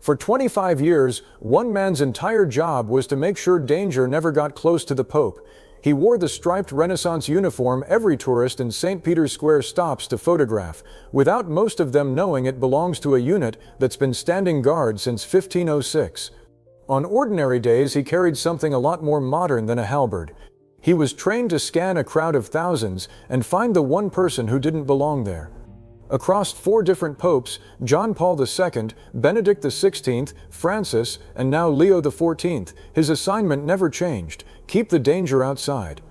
For 25 years, one man's entire job was to make sure danger never got close to the Pope. He wore the striped Renaissance uniform every tourist in St. Peter's Square stops to photograph, without most of them knowing it belongs to a unit that's been standing guard since 1506. On ordinary days, he carried something a lot more modern than a halberd. He was trained to scan a crowd of thousands and find the one person who didn't belong there. Across 4 different popes, John Paul II, Benedict XVI, Francis, and now Leo XIV, his assignment never changed: keep the danger outside.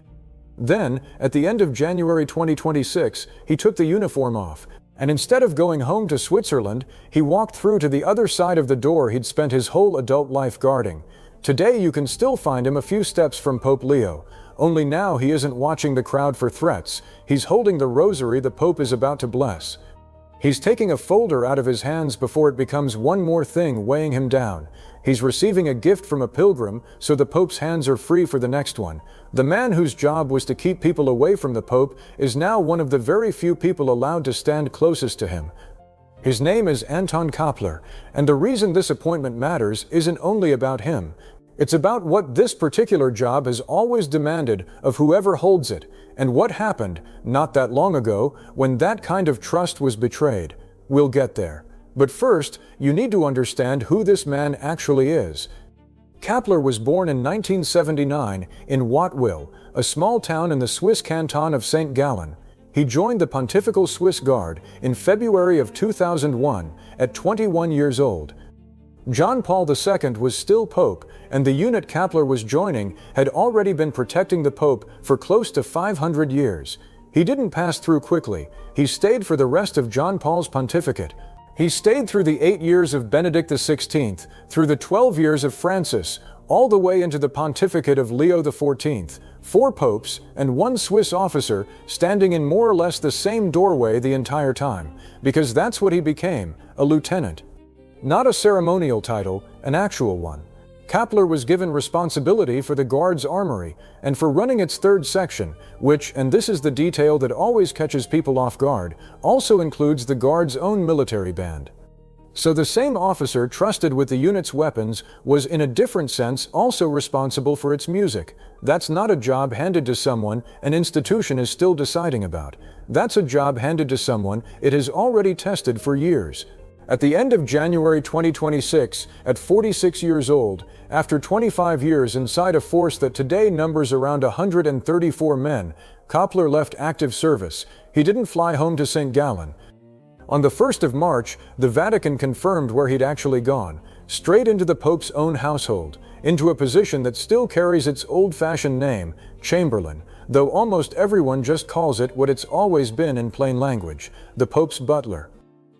Then, at the end of January 2026, he took the uniform off, and instead of going home to Switzerland, he walked through to the other side of the door he'd spent his whole adult life guarding. Today you can still find him a few steps from Pope Leo. Only now he isn't watching the crowd for threats, he's holding the rosary the Pope is about to bless. He's taking a folder out of his hands before it becomes one more thing weighing him down. He's receiving a gift from a pilgrim, so the Pope's hands are free for the next one. The man whose job was to keep people away from the Pope is now one of the very few people allowed to stand closest to him. His name is Anton Kappler, and the reason this appointment matters isn't only about him. It's about what this particular job has always demanded of whoever holds it, and what happened, not that long ago, when that kind of trust was betrayed. We'll get there. But first, you need to understand who this man actually is. Kappler was born in 1979 in Wattwil, a small town in the Swiss canton of St. Gallen. He joined the Pontifical Swiss Guard in February of 2001 at 21 years old. John Paul II was still Pope, and the unit Kappler was joining had already been protecting the Pope for close to 500 years. He didn't pass through quickly. He stayed for the rest of John Paul's pontificate. He stayed through the 8 years of Benedict XVI, through the 12 years of Francis, all the way into the pontificate of Leo XIV. 4 popes and 1 Swiss officer standing in more or less the same doorway the entire time, because that's what he became, a lieutenant. Not a ceremonial title, an actual one. Kappler was given responsibility for the Guard's armory and for running its 3rd section, which, and this is the detail that always catches people off guard, also includes the Guard's own military band. So the same officer trusted with the unit's weapons was, in a different sense, also responsible for its music. That's not a job handed to someone an institution is still deciding about. That's a job handed to someone it has already tested for years. At the end of January 2026, at 46 years old, after 25 years inside a force that today numbers around 134 men, Kappler left active service. He didn't fly home to St. Gallen. On the 1st of March, the Vatican confirmed where he'd actually gone, straight into the Pope's own household, into a position that still carries its old-fashioned name, Chamberlain, though almost everyone just calls it what it's always been in plain language, the Pope's butler.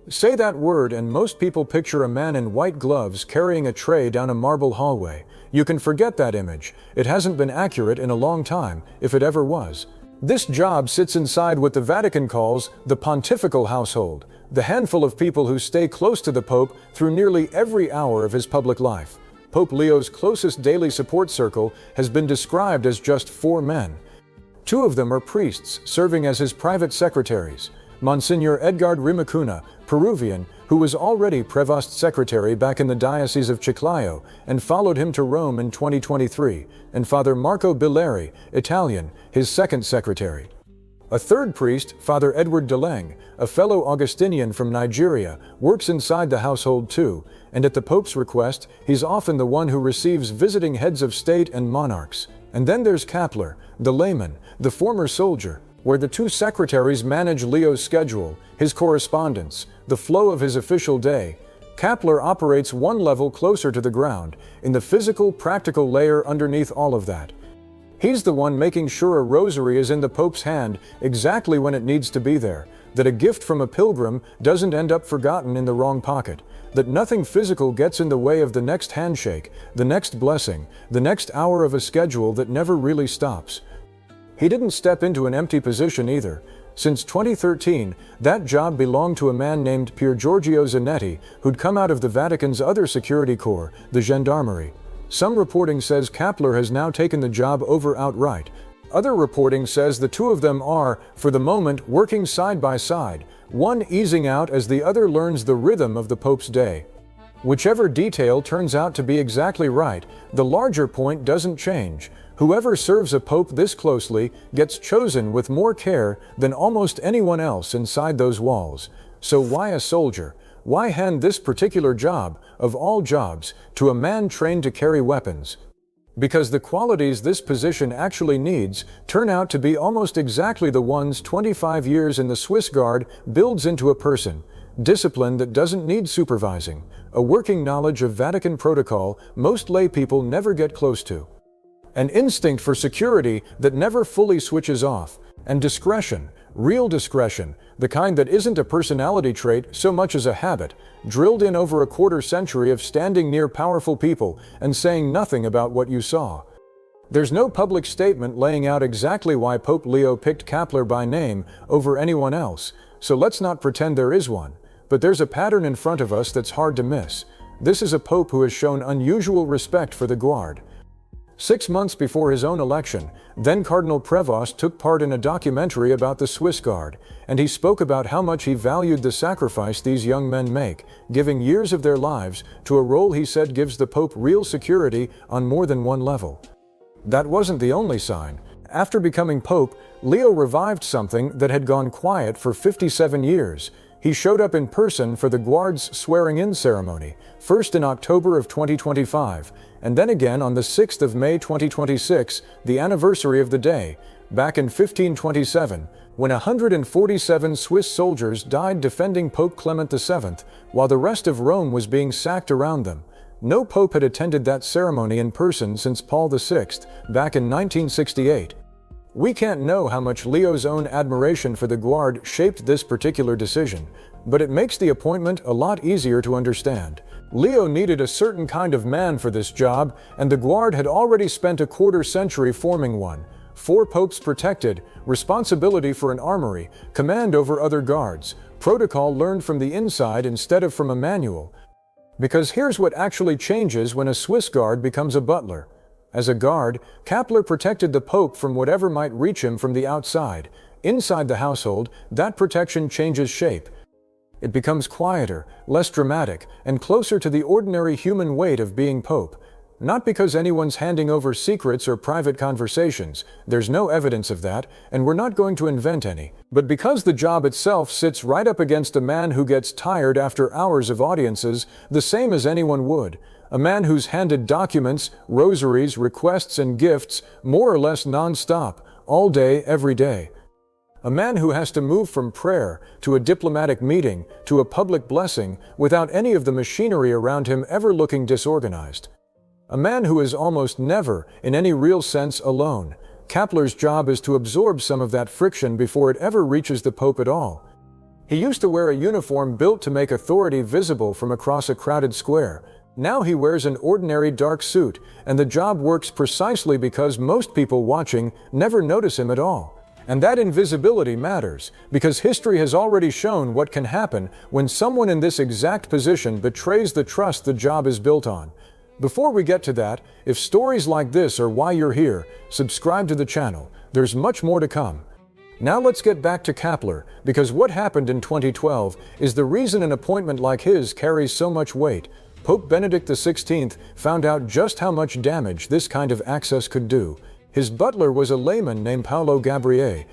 Say that word and most people picture a man in white gloves carrying a tray down a marble hallway. You can forget that image. It hasn't been accurate in a long time, if it ever was. This job sits inside what the Vatican calls the pontifical household, the handful of people who stay close to the Pope through nearly every hour of his public life. Pope Leo's closest daily support circle has been described as just 4 men. 2 of them are priests, serving as his private secretaries. Monsignor Edgard Rimacuna, Peruvian, who was already Prevost Secretary back in the Diocese of Chiclayo and followed him to Rome in 2023, and Father Marco Billeri, Italian, his 2nd secretary. A 3rd priest, Father Edward Deleng, a fellow Augustinian from Nigeria, works inside the household too, and at the Pope's request, he's often the one who receives visiting heads of state and monarchs. And then there's Kappler, the layman, the former soldier, where the 2 secretaries manage Leo's schedule, his correspondence, the flow of his official day. Kappler operates one level closer to the ground, in the physical, practical layer underneath all of that. He's the one making sure a rosary is in the Pope's hand exactly when it needs to be there, that a gift from a pilgrim doesn't end up forgotten in the wrong pocket, that nothing physical gets in the way of the next handshake, the next blessing, the next hour of a schedule that never really stops. He didn't step into an empty position either. Since 2013, that job belonged to a man named Pier Giorgio Zanetti, who'd come out of the Vatican's other security corps, the Gendarmerie. Some reporting says Kappler has now taken the job over outright. Other reporting says the 2 of them are, for the moment, working side by side, one easing out as the other learns the rhythm of the Pope's day. Whichever detail turns out to be exactly right, the larger point doesn't change. Whoever serves a pope this closely gets chosen with more care than almost anyone else inside those walls. So why a soldier? Why hand this particular job, of all jobs, to a man trained to carry weapons? Because the qualities this position actually needs turn out to be almost exactly the ones 25 years in the Swiss Guard builds into a person. Discipline that doesn't need supervising, a working knowledge of Vatican protocol most lay people never get close to, an instinct for security that never fully switches off, and discretion, real discretion, the kind that isn't a personality trait so much as a habit, drilled in over a quarter century of standing near powerful people and saying nothing about what you saw. There's no public statement laying out exactly why Pope Leo picked Kappler by name over anyone else, so let's not pretend there is one. But there's a pattern in front of us that's hard to miss. This is a pope who has shown unusual respect for the Guard. 6 months before his own election, then Cardinal Prevost took part in a documentary about the Swiss Guard, and he spoke about how much he valued the sacrifice these young men make, giving years of their lives to a role he said gives the Pope real security on more than one level. That wasn't the only sign. After becoming Pope, Leo revived something that had gone quiet for 57 years. He showed up in person for the Guard's swearing-in ceremony, first in October of 2025, and then again on the 6th of May 2026, the anniversary of the day, back in 1527, when 147 Swiss soldiers died defending Pope Clement VII, while the rest of Rome was being sacked around them. No pope had attended that ceremony in person since Paul VI, back in 1968. We can't know how much Leo's own admiration for the Guard shaped this particular decision, but it makes the appointment a lot easier to understand. Leo needed a certain kind of man for this job, and the Guard had already spent a quarter century forming one. 4 popes protected, responsibility for an armory, command over other guards, protocol learned from the inside instead of from a manual. Because here's what actually changes when a Swiss Guard becomes a butler. As a guard, Kappler protected the Pope from whatever might reach him from the outside. Inside the household, that protection changes shape. It becomes quieter, less dramatic, and closer to the ordinary human weight of being Pope. Not because anyone's handing over secrets or private conversations, there's no evidence of that, and we're not going to invent any, but because the job itself sits right up against a man who gets tired after hours of audiences, the same as anyone would. A man who's handed documents, rosaries, requests, and gifts more or less non-stop, all day, every day. A man who has to move from prayer to a diplomatic meeting to a public blessing without any of the machinery around him ever looking disorganized. A man who is almost never, in any real sense, alone. Kappler's job is to absorb some of that friction before it ever reaches the Pope at all. He used to wear a uniform built to make authority visible from across a crowded square. Now he wears an ordinary dark suit, and the job works precisely because most people watching never notice him at all. And that invisibility matters, because history has already shown what can happen when someone in this exact position betrays the trust the job is built on. Before we get to that, if stories like this are why you're here, subscribe to the channel. There's much more to come. Now let's get back to Kappler, because what happened in 2012 is the reason an appointment like his carries so much weight. Pope Benedict XVI found out just how much damage this kind of access could do. His butler was a layman named Paolo Gabriele.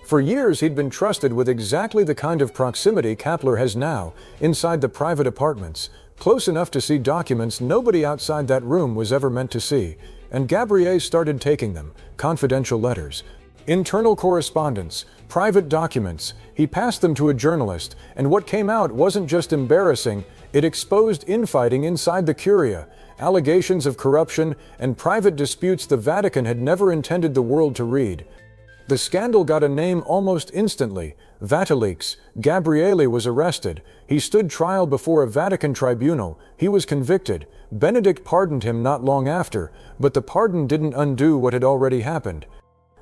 For years he'd been trusted with exactly the kind of proximity Kappler has now, inside the private apartments, close enough to see documents nobody outside that room was ever meant to see, and Gabriele started taking them, confidential letters, internal correspondence, private documents. He passed them to a journalist, and what came out wasn't just embarrassing, it exposed infighting inside the Curia, allegations of corruption, and private disputes the Vatican had never intended the world to read. The scandal got a name almost instantly, Vatileaks. Gabriele was arrested. He stood trial before a Vatican tribunal. He was convicted. Benedict pardoned him not long after, but the pardon didn't undo what had already happened.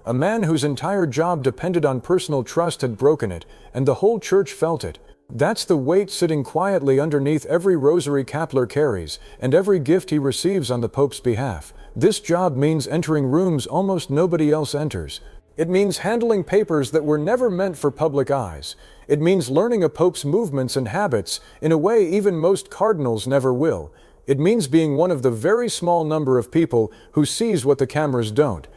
A man whose entire job depended on personal trust had broken it, and the whole church felt it. That's the weight sitting quietly underneath every rosary Kappler carries, and every gift he receives on the Pope's behalf. This job means entering rooms almost nobody else enters. It means handling papers that were never meant for public eyes. It means learning a pope's movements and habits in a way even most cardinals never will. It means being one of the very small number of people who sees what the cameras don't.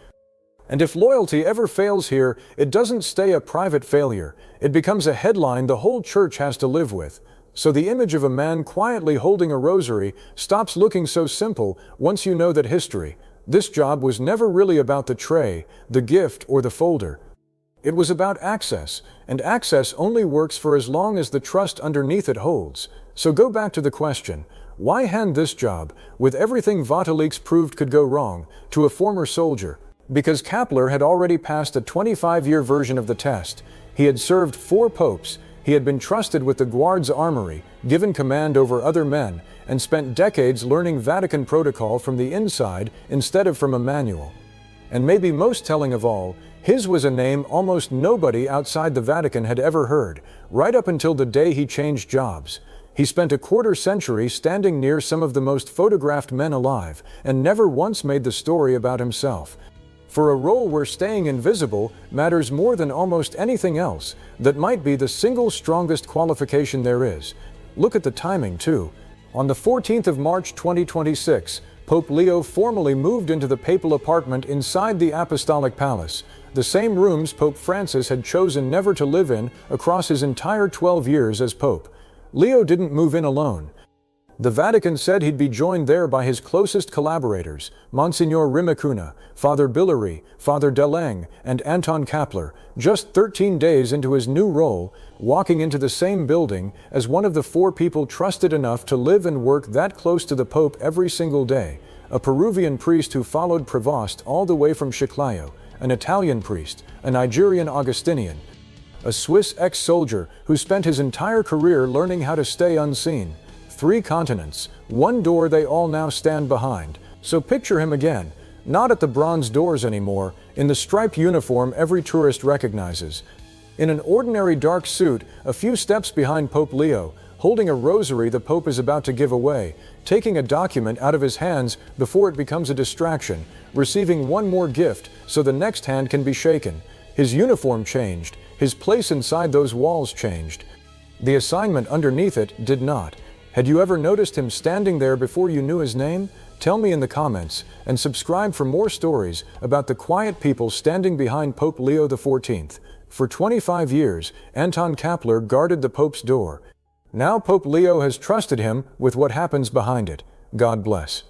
And if loyalty ever fails here, it doesn't stay a private failure. It becomes a headline the whole church has to live with. So the image of a man quietly holding a rosary stops looking so simple once you know that history. This job was never really about the tray, the gift, or the folder. It was about access, and access only works for as long as the trust underneath it holds. So go back to the question, why hand this job, with everything Vatileaks proved could go wrong, to a former soldier? Because Kappler had already passed a 25-year version of the test. He had served 4 popes, he had been trusted with the Guard's armory, given command over other men, and spent decades learning Vatican protocol from the inside instead of from a manual. And maybe most telling of all, his was a name almost nobody outside the Vatican had ever heard, right up until the day he changed jobs. He spent a quarter-century standing near some of the most photographed men alive, and never once made the story about himself. For a role where staying invisible matters more than almost anything else, that might be the single strongest qualification there is. Look at the timing, too. On the 14th of March 2026, Pope Leo formally moved into the papal apartment inside the Apostolic Palace, the same rooms Pope Francis had chosen never to live in across his entire 12 years as Pope. Leo didn't move in alone. The Vatican said he'd be joined there by his closest collaborators, Monsignor Rimacuna, Father Billary, Father Deleng, and Anton Kappler, just 13 days into his new role, walking into the same building as one of the 4 people trusted enough to live and work that close to the Pope every single day, a Peruvian priest who followed Prevost all the way from Chiclayo, an Italian priest, a Nigerian Augustinian, a Swiss ex-soldier who spent his entire career learning how to stay unseen. 3 continents, 1 door they all now stand behind. So picture him again, not at the bronze doors anymore, in the striped uniform every tourist recognizes. In an ordinary dark suit, a few steps behind Pope Leo, holding a rosary the Pope is about to give away, taking a document out of his hands before it becomes a distraction, receiving one more gift so the next hand can be shaken. His uniform changed, his place inside those walls changed. The assignment underneath it did not. Had you ever noticed him standing there before you knew his name? Tell me in the comments, and subscribe for more stories about the quiet people standing behind Pope Leo XIV. For 25 years, Anton Kappler guarded the Pope's door. Now Pope Leo has trusted him with what happens behind it. God bless.